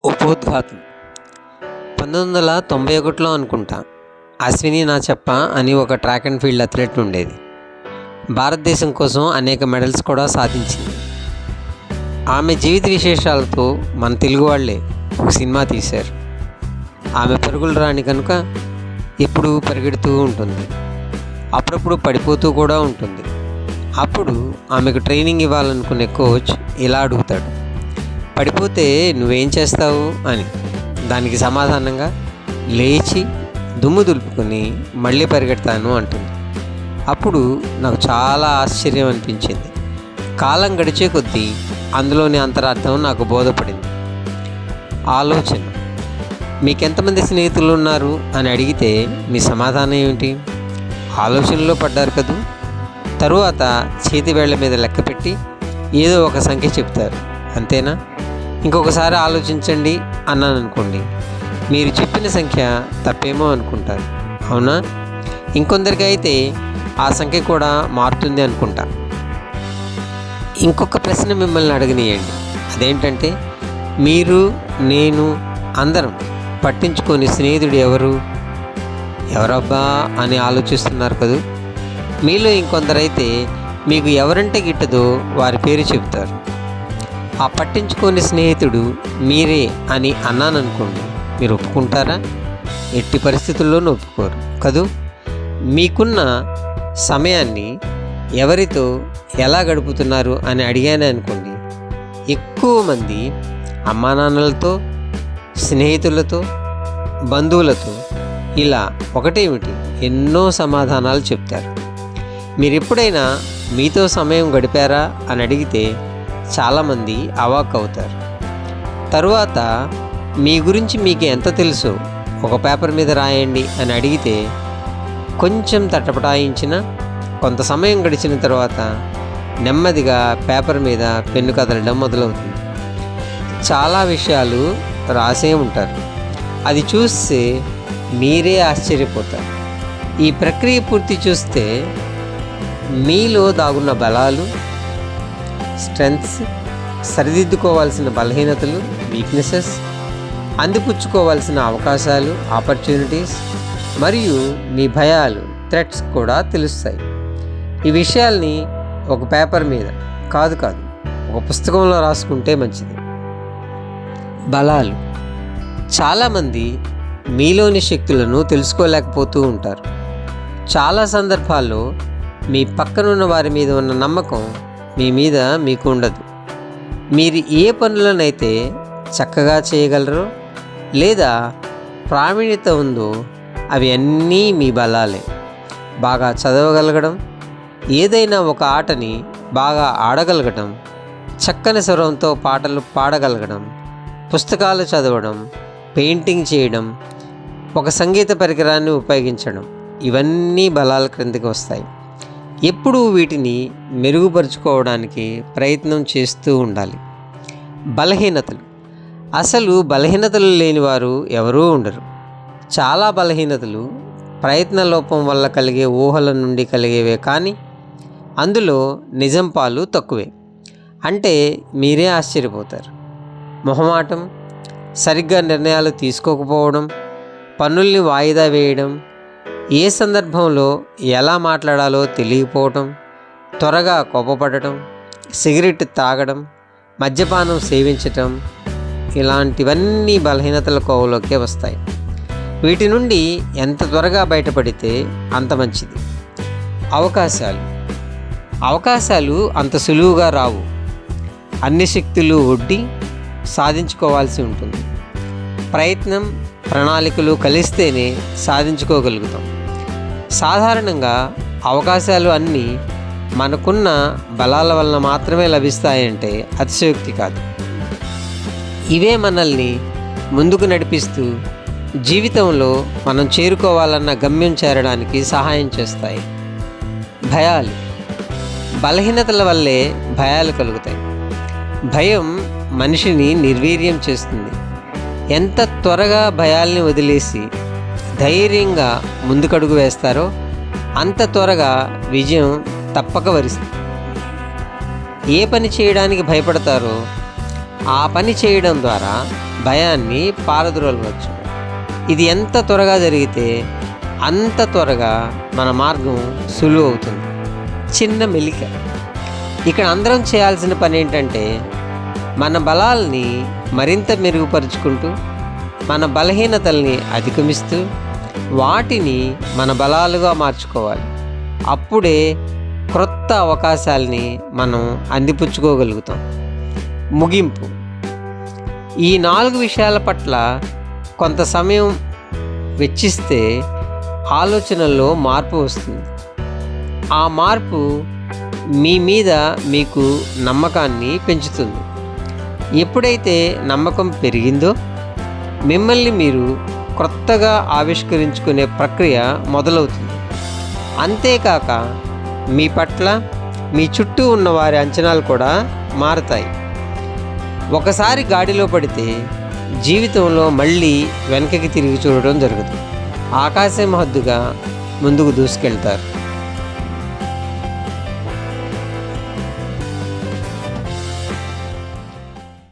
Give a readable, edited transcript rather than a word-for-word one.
ఉపోద్ఘాతం 1991లో అనుకుంటా. అశ్విని నాచప్ప అని ఒక ట్రాక్ అండ్ ఫీల్డ్ అథ్లెట్ ఉండేది. భారతదేశం కోసం అనేక మెడల్స్ కూడా సాధించింది. ఆమె జీవిత విశేషాలతో మన తెలుగు వాళ్ళే ఒక సినిమా తీశారు. ఆమె పరుగులు రాని కనుక ఎప్పుడూ పరిగెడుతూ ఉంటుంది, అప్పుడప్పుడు పడిపోతూ కూడా ఉంటుంది. అప్పుడు ఆమెకు ట్రైనింగ్ ఇవ్వాలనుకునే కోచ్ ఇలా అడుగుతాడు, పడిపోతే నువ్వేం చేస్తావు అని. దానికి సమాధానంగా, లేచి దుమ్ము దులుపుకొని మళ్ళీ పరిగెడతాను అంటుంది. అప్పుడు నాకు చాలా ఆశ్చర్యం అనిపించింది. కాలం గడిచే కొద్దీ అందులోని అంతరార్థం నాకు బోధపడింది. ఆలోచన. మీకెంతమంది స్నేహితులు ఉన్నారు అని అడిగితే మీ సమాధానం ఏమిటి? ఆలోచనలో పడ్డారు కదూ. తరువాత చేతి వేళ్ల మీద లెక్క పెట్టి ఏదో ఒక సంఖ్య చెప్తారు, అంతేనా? ఇంకొకసారి ఆలోచించండి అన్నాను అనుకోండి, మీరు చెప్పిన సంఖ్య తప్పేమో అనుకుంటారు, అవునా? ఇంకొందరికి అయితే ఆ సంఖ్య కూడా మారుతుంది అనుకుంటా. ఇంకొక ప్రశ్న మిమ్మల్ని అడగనీయండి. అదేంటంటే, మీరు, నేను అందరం పట్టించుకొని స్నేహితుడు ఎవరబ్బా అని ఆలోచిస్తున్నారు కదూ. మీలో ఇంకొందరైతే మీకు ఎవరంటే గిట్టదో వారి పేరు చెబుతారు. ఆ పట్టించుకోని స్నేహితుడు మీరే అని అన్నాననుకోండి, మీరు ఒప్పుకుంటారా? ఎట్టి పరిస్థితుల్లోనూ ఒప్పుకోరు కదూ. మీకున్న సమయాన్ని ఎవరితో ఎలా గడుపుతున్నారు అని అడిగానే అనుకోండి, ఎక్కువ మంది అమ్మా నాన్నలతో, స్నేహితులతో, బంధువులతో, ఇలా ఒకటేమిటి ఎన్నో సమాధానాలు చెప్తారు. మీరు ఎప్పుడైనా మీతో సమయం గడిపారా అని అడిగితే చాలామంది అవాక్ అవుతారు. తరువాత మీ గురించి మీకు ఎంత తెలుసో ఒక పేపర్ మీద రాయండి అని అడిగితే కొంచెం తటపటాయించిన, కొంత సమయం గడిచిన తర్వాత నెమ్మదిగా పేపర్ మీద పెన్ను కదలడం మొదలవుతుంది. చాలా విషయాలు రాసే ఉంటారు. అది చూస్తే మీరే ఆశ్చర్యపోతారు. ఈ ప్రక్రియ పూర్తి చూస్తే మీలో దాగున్న బలాలు, స్ట్రెంగ్త్స్, సరిదిద్దుకోవాల్సిన బలహీనతలు, వీక్నెసెస్, అందిపుచ్చుకోవాల్సిన అవకాశాలు, ఆపర్చునిటీస్, మరియు మీ భయాలు, థ్రెట్స్ కూడా తెలుస్తాయి. ఈ విషయాల్ని ఒక పేపర్ మీద కాదు ఒక పుస్తకంలో రాసుకుంటే మంచిది. బలాలు. చాలామంది మీలోని శక్తులను తెలుసుకోలేకపోతూ ఉంటారు. చాలా సందర్భాల్లో మీ పక్కనున్న వారి మీద ఉన్న నమ్మకం మీ మీద మీకు ఉండదు. మీరు ఏ పనులనైతే చక్కగా చేయగలరో లేదా ప్రావీణ్యత ఉందో అవి అన్నీ మీ బలాలే. బాగా చదవగలగడం, ఏదైనా ఒక ఆటని బాగా ఆడగలగడం, చక్కని స్వరంతో పాటలు పాడగలగడం, పుస్తకాలు చదవడం, పెయింటింగ్ చేయడం, ఒక సంగీత పరికరాన్ని ఉపయోగించడం, ఇవన్నీ బలాల క్రిందకి వస్తాయి. ఎప్పుడూ వీటిని మెరుగుపరుచుకోవడానికి ప్రయత్నం చేస్తూ ఉండాలి. బలహీనతలు. అసలు బలహీనతలు లేనివారు ఎవరూ ఉండరు. చాలా బలహీనతలు ప్రయత్న లోపం వల్ల కలిగే ఊహల నుండి కలిగేవే, కానీ అందులో నిజం పాలు తక్కువే. అంటే మీరే ఆశ్చర్యపోతారు. మొహమాటం, సరిగ్గా నిర్ణయాలు తీసుకోకపోవడం, పనుల్ని వాయిదా వేయడం, ఏ సందర్భంలో ఎలా మాట్లాడాలో తెలియకపోవటం, త్వరగా కోపపడటం, సిగరెట్ తాగడం, మద్యపానం సేవించటం, ఇలాంటివన్నీ బలహీనతల కోవలోకే వస్తాయి. వీటి నుండి ఎంత త్వరగా బయటపడితే అంత మంచిది. అవకాశాలు అంత సులువుగా రావు. అన్ని శక్తులు ఒడ్డి సాధించుకోవాల్సి ఉంటుంది. ప్రయత్నం, ప్రణాళికలు కలిస్తేనే సాధించుకోగలుగుతాం. సాధారణంగా అవకాశాలు అన్నీ మనకున్న బలాల వలన మాత్రమే లభిస్తాయంటే అతిశయోక్తి కాదు. ఇవే మనల్ని ముందుకు నడిపిస్తూ జీవితంలో మనం చేరుకోవాలన్న గమ్యం చేరడానికి సహాయం చేస్తాయి. భయాలు. బలహీనతల వల్లే భయాలు కలుగుతాయి. భయం మనిషిని నిర్వీర్యం చేస్తుంది. ఎంత త్వరగా భయాల్ని వదిలేసి ధైర్యంగా ముందుకడుగు వేస్తారో అంత త్వరగా విజయం తప్పక వరిస్తుంది. ఏ పని చేయడానికి భయపడతారో ఆ పని చేయడం ద్వారా భయాన్ని పారద్రోలవచ్చు. ఇది ఎంత త్వరగా జరిగితే అంత త్వరగా మన మార్గం సులువు అవుతుంది. చిన్న మెలిక. ఇక్కడ అందరం చేయాల్సిన పని ఏంటంటే మన బలాల్ని మరింత మెరుగుపరుచుకుంటూ మన బలహీనతల్ని అధిగమిస్తూ వాటిని మన బలాలుగా మార్చుకోవాలి. అప్పుడే క్రొత్త అవకాశాలని మనం అందిపుచ్చుకోగలుగుతాం. ముగింపు. ఈ 4 విషయాల పట్ల కొంత సమయం వెచ్చిస్తే ఆలోచనల్లో మార్పు వస్తుంది. ఆ మార్పు మీ మీద మీకు నమ్మకాన్ని పెంచుతుంది. ఎప్పుడైతే నమ్మకం పెరిగిందో మిమ్మల్ని మీరు క్రొత్తగా ఆవిష్కరించుకునే ప్రక్రియ మొదలవుతుంది. అంతేకాక మీ పట్ల మీ చుట్టూ ఉన్న వారి అంచనాలు కూడా మారతాయి. ఒకసారి గాడిలో పడితే జీవితంలో మళ్ళీ వెనకకి తిరిగి చూడడం జరగదు. ఆకాశం హద్దుగా ముందుకు దూసుకెళ్తారు.